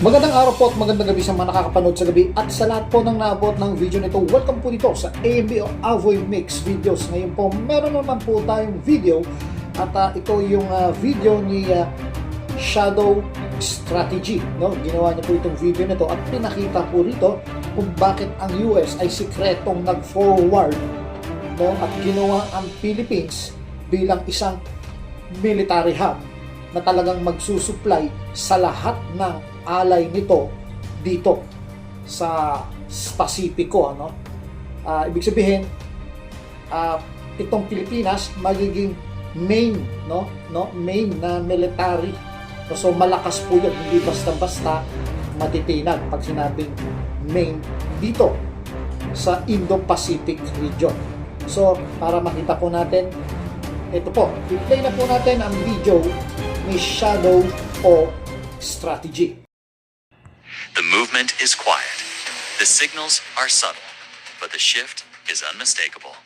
Magandang araw po at magandang gabi sa mga nakakapanood sa gabi at sa lahat po ng naabot ng video nito. Welcome po dito sa AMB o Avoy Mix Videos. Ngayon po meron naman po tayong video at ito yung video ni Shadow Strategy. No? Ginawa niya po itong video nito at pinakita po rito kung bakit ang US ay sikretong nag-forward, no? At ginawa ang Philippines bilang isang military hub na talagang magsusupply sa lahat ng alay nito dito sa Pasipiko, ano? Ibig sabihin, itong Pilipinas magiging main, main na military. So malakas po 'yan, hindi basta-basta matitinag pag sinabing main dito sa Indo-Pacific region. So para makita po natin, ito po, i-play na po natin ang video ni Shadow o Strategy. The movement is quiet. The signals are subtle, but the shift is unmistakable.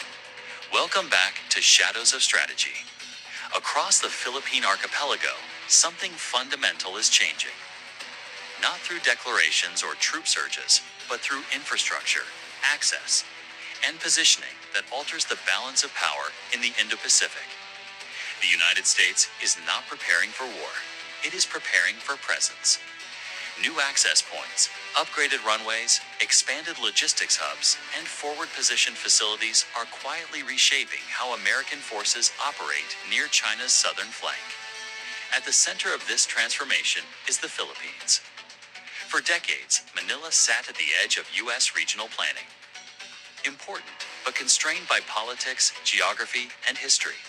Welcome back to Shadows of Strategy. Across the Philippine archipelago, something fundamental is changing. Not through declarations or troop surges, but through infrastructure, access, and positioning that alters the balance of power in the Indo-Pacific. The United States is not preparing for war. It is preparing for presence. New access points, upgraded runways, expanded logistics hubs, and forward-positioned facilities are quietly reshaping how American forces operate near China's southern flank. At the center of this transformation is the Philippines. For decades, Manila sat at the edge of U.S. regional planning. Important, but constrained by politics, geography, and history.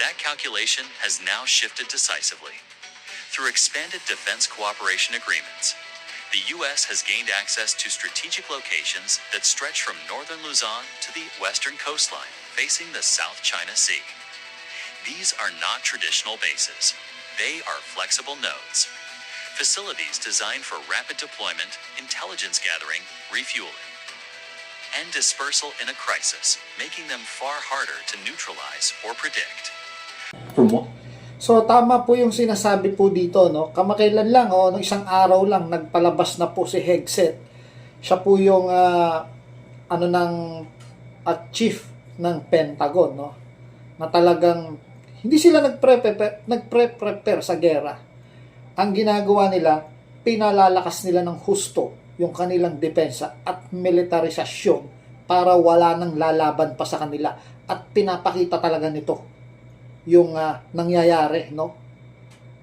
That calculation has now shifted decisively. Through expanded defense cooperation agreements, the U.S. has gained access to strategic locations that stretch from northern Luzon to the western coastline, facing the South China Sea. These are not traditional bases. They are flexible nodes. Facilities designed for rapid deployment, intelligence gathering, refueling, and dispersal in a crisis, making them far harder to neutralize or predict. So tama po yung sinasabi po dito, no? Kamakailan lang, nung isang araw lang nagpalabas na po si Hegseth. Siya po yung chief ng Pentagon, no? Na talagang hindi sila nagpre-prepare sa gera. Ang ginagawa nila, pinalalakas nila ng husto yung kanilang depensa at militarisasyon para wala nang lalaban pa sa kanila, at pinapakita talaga nito yung nangyayari, no?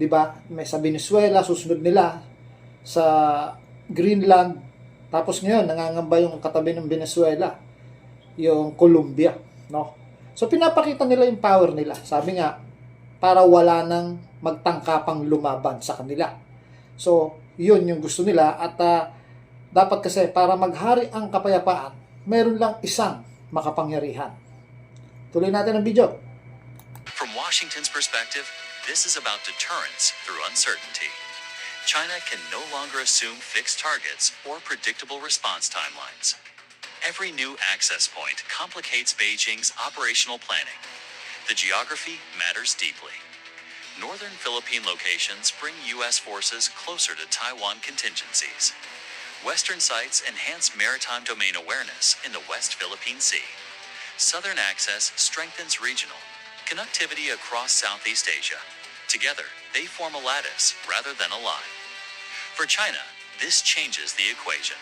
'Di ba? May sa Venezuela, susunod nila sa Greenland, tapos ngayon nangangamba yung katabi ng Venezuela, yung Colombia, no? So pinapakita nila yung power nila. Sabi nga, para wala nang magtangkapang lumaban sa kanila. So, yun yung gusto nila, at dapat kasi para maghari ang kapayapaan, meron lang isang makapangyarihan. Tuloy natin ang video. From Washington's perspective, this is about deterrence through uncertainty. China can no longer assume fixed targets or predictable response timelines. Every new access point complicates Beijing's operational planning. The geography matters deeply. Northern Philippine locations bring U.S. forces closer to Taiwan contingencies. Western sites enhance maritime domain awareness in the West Philippine Sea. Southern access strengthens regional connectivity across Southeast Asia. Together, they form a lattice rather than a line. For China, this changes the equation.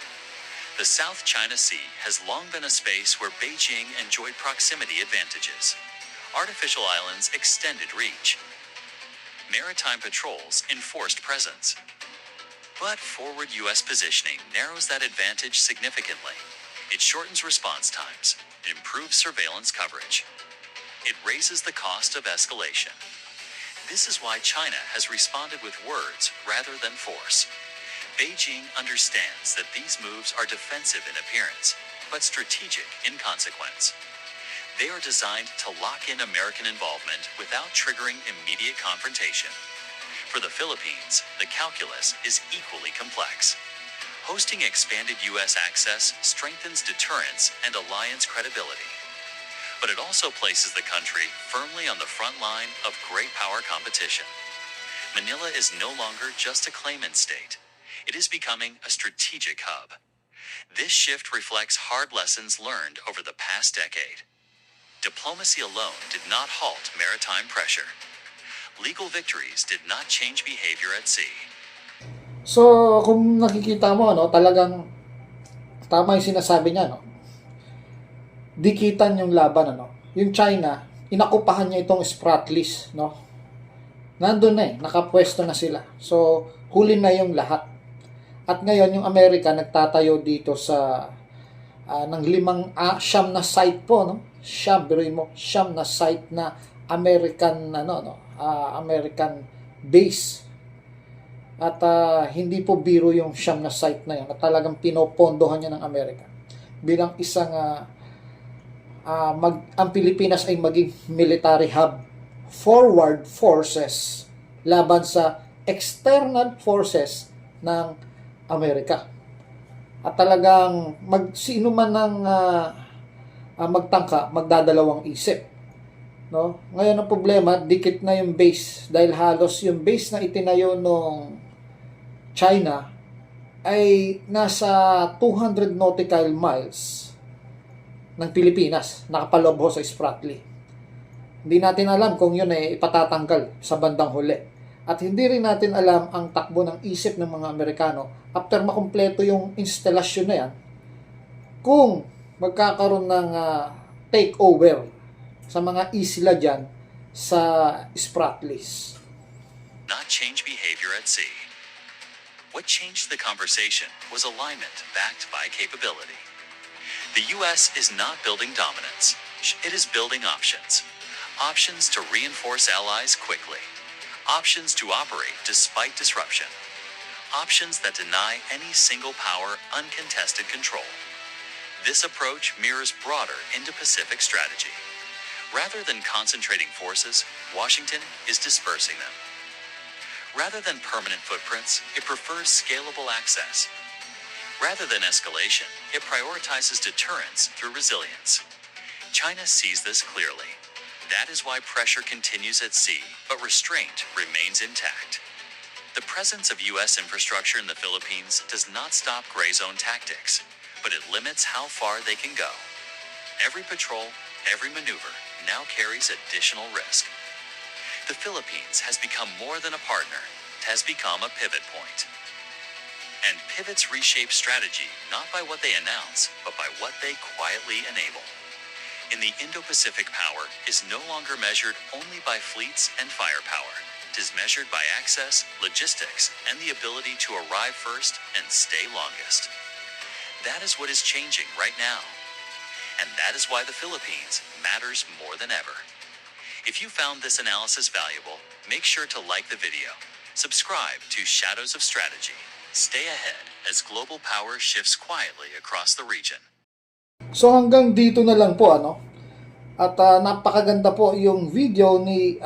The South China Sea has long been a space where Beijing enjoyed proximity advantages. Artificial islands extended reach. Maritime patrols enforced presence. But forward U.S. positioning narrows that advantage significantly. It shortens response times. It improves surveillance coverage. It raises the cost of escalation. This is why China has responded with words rather than force. Beijing understands that these moves are defensive in appearance, but strategic in consequence. They are designed to lock in American involvement without triggering immediate confrontation. For the Philippines, the calculus is equally complex. Hosting expanded U.S. access strengthens deterrence and alliance credibility. But it also places the country firmly on the front line of great power competition. Manila is no longer just a claimant state. It is becoming a strategic hub. This shift reflects hard lessons learned over the past decade. Diplomacy alone did not halt maritime pressure. Legal victories did not change behavior at sea. So, kung nakikita mo, no, talagang tama yung sinasabi niya, no? Dikitan yung laban, ano? Yung China, inakupahan niya itong Spratlys, no? Nandun na nakapwesto na sila. So, huli na yung lahat. At ngayon, yung Amerika nagtatayo dito sa ng siyam na site po, no? Siyam na site na American, American base. At hindi po biro yung siyam na site na yun. At talagang pinopondohan niya ng Amerika. Bilang isang ang Pilipinas ay maging military hub, forward forces laban sa external forces ng Amerika. At talagang sino man ang magtangka, magdadalawang isip. No? Ngayon ang problema, dikit na yung base dahil halos yung base na itinayo ng China ay nasa 200 nautical miles ng Pilipinas, nakapaloob ho sa Spratly. Hindi natin alam kung yun ay ipatatanggal sa bandang huli. At hindi rin natin alam ang takbo ng isip ng mga Amerikano after makumpleto yung instalasyon na yan, kung magkakaroon ng takeover sa mga isla dyan sa Spratlys. Not change behavior at sea. What changed the conversation was alignment backed by capability. The U.S. is not building dominance. It is building options. Options to reinforce allies quickly. Options to operate despite disruption. Options that deny any single power uncontested control. This approach mirrors broader Indo-Pacific strategy. Rather than concentrating forces, Washington is dispersing them. Rather than permanent footprints, it prefers scalable access. Rather than escalation, it prioritizes deterrence through resilience. China sees this clearly. That is why pressure continues at sea, but restraint remains intact. The presence of U.S. infrastructure in the Philippines does not stop gray zone tactics, but it limits how far they can go. Every patrol, every maneuver now carries additional risk. The Philippines has become more than a partner. It has become a pivot point. And pivots reshape strategy not by what they announce, but by what they quietly enable. In the Indo-Pacific, power is no longer measured only by fleets and firepower. It is measured by access, logistics, and the ability to arrive first and stay longest. That is what is changing right now. And that is why the Philippines matters more than ever. If you found this analysis valuable, make sure to like the video. Subscribe to Shadows of Strategy. Stay ahead as global power shifts quietly across the region. So hanggang dito na lang po, ano? At napakaganda po yung video ni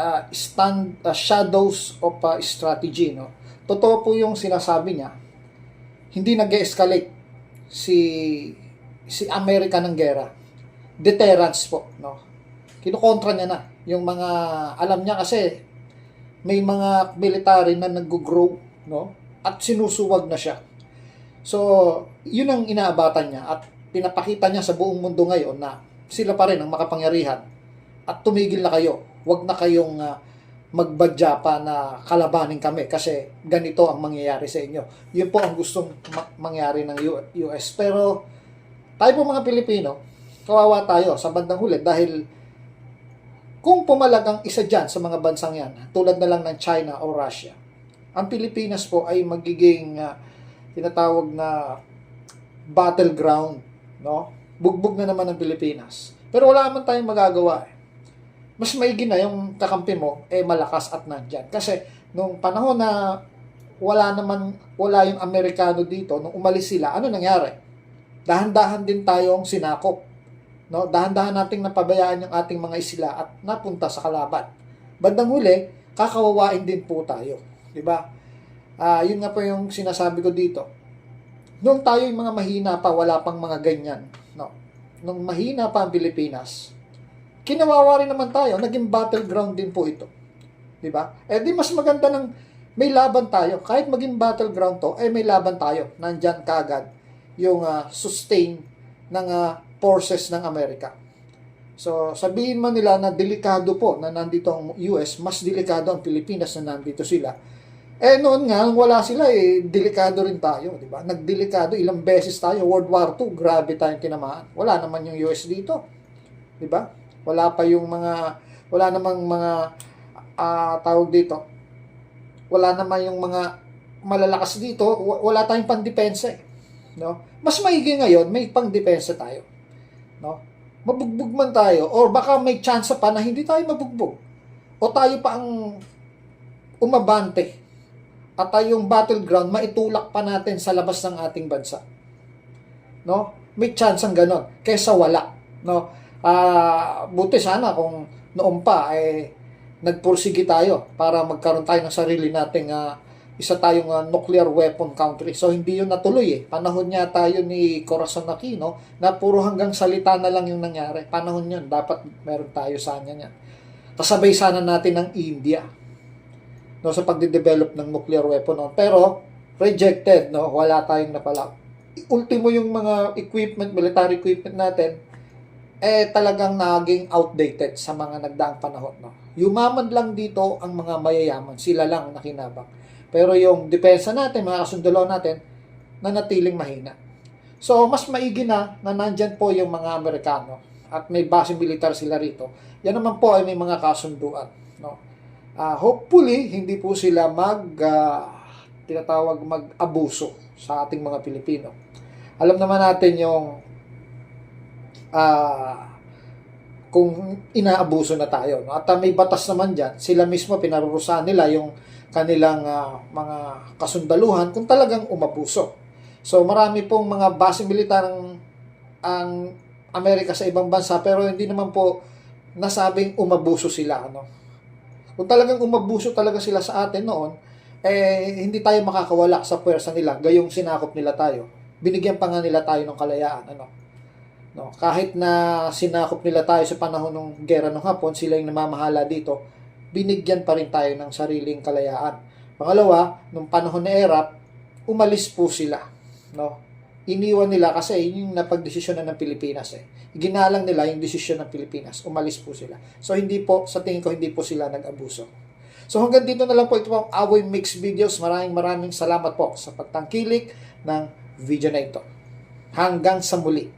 Shadows of Strategy, no? Totoo po yung sinasabi niya. Hindi nag-escalate si Amerika ng gera. Deterrence po, no? Kinukontra niya na yung mga, alam niya kasi may mga military na nag-grow, no? At sinusuwag na siya. So, yun ang inaabatan niya at pinapakita niya sa buong mundo ngayon na sila pa rin ang makapangyarihan at tumigil na kayo. Huwag na kayong magbadya pa na kalabanin kami kasi ganito ang mangyayari sa inyo. Yun po ang gustong mangyari ng US. Pero tayo po mga Pilipino, kawawa tayo sa bandang huli dahil kung pumalag ang isa dyan sa mga bansang yan, tulad na lang ng China o Russia, ang Pilipinas po ay magiging tinatawag na battleground, no? Bugbog na naman ang Pilipinas. Pero wala naman tayong magagawa. Mas maigi na yung kakampi mo malakas at nandyan. Kasi nung panahon na wala yung Amerikano dito, nung umalis sila, ano nangyari? Dahan-dahan din tayong sinakop. No? Dahan-dahan nating napabayaan yung ating mga isla at napunta sa kalaban. Bandang huli, kakawawain din po tayo. Diba? Yun nga po yung sinasabi ko dito. Nung tayo yung mga mahina pa, wala pang mga ganyan. No? Nung mahina pa ang Pilipinas, kinawawa rin naman tayo. Naging battleground din po ito. Diba? Di mas maganda ng may laban tayo. Kahit maging battleground to, may laban tayo. Nandyan kaagad yung sustain ng forces ng Amerika. So, sabihin man nila na delikado po na nandito ang US, mas delikado ang Pilipinas na nandito sila. Noon nga, wala sila delikado rin tayo, di ba? Nagdelikado, ilang beses tayo, World War II, grabe tayong tinamaan. Wala naman yung US dito, di ba? Wala namang mga, tawag dito, wala naman yung mga malalakas dito, wala tayong pandepensa, no? Mas maigi ngayon, may pangdepensa tayo, no? Mabugbog man tayo, or baka may chance pa na hindi tayo mabugbog, o tayo pa ang umabante, at yung battleground, maitulak pa natin sa labas ng ating bansa. No? May chance ang ganon, kaysa wala. No? Buti sana kung noon pa, nagpursige tayo para magkaroon tayo ng sarili nating isa tayong nuclear weapon country. So, hindi yun natuloy Panahon niya tayo ni Corazon Aquino na puro hanggang salita na lang yung nangyari. Panahon yun, dapat meron tayo sana niyan. Kasabay sana natin ng India, no, sa pagde-develop ng nuclear weapon, no? Pero rejected, no, wala tayong napala. Ultimo yung mga equipment, military equipment natin talagang naging outdated sa mga nagdaang panahon, no. Yumaman lang dito ang mga mayayaman, sila lang nakinabang. Pero yung depensa natin, mga kasundalo natin, nanatiling mahina. So mas maigi na nandyan po yung mga Amerikano at may base militar sila rito. Yan naman po ay may mga kasunduan, no. Hopefully, hindi po sila tinatawag mag-abuso sa ating mga Pilipino. Alam naman natin yung kung inaabuso na tayo. No? At may batas naman dyan. Sila mismo pinarurusahan nila yung kanilang mga kasundaluhan kung talagang umabuso. So, marami pong mga base militar ang Amerika sa ibang bansa, pero hindi naman po nasabing umabuso sila. Ano? Kung talagang umabuso talaga sila sa atin noon, hindi tayo makakawala sa puwersa nila, gayong sinakop nila tayo. Binigyan pa nga nila tayo ng kalayaan, ano? No, kahit na sinakop nila tayo sa panahon ng gera ng Hapon, sila yung namamahala dito, binigyan pa rin tayo ng sariling kalayaan. Pangalawa, nung panahon ni Erap, umalis po sila, no? Iniwan nila kasi yung napagdesisyonan ng Pilipinas Ginalang nila yung desisyon ng Pilipinas. Umalis po sila. So hindi po, sa tingin ko, hindi po sila nag-abuso. So hanggang dito na lang po ito pong Awoy Mix Videos. Maraming salamat po sa pagtangkilik ng video na ito. Hanggang sa muli.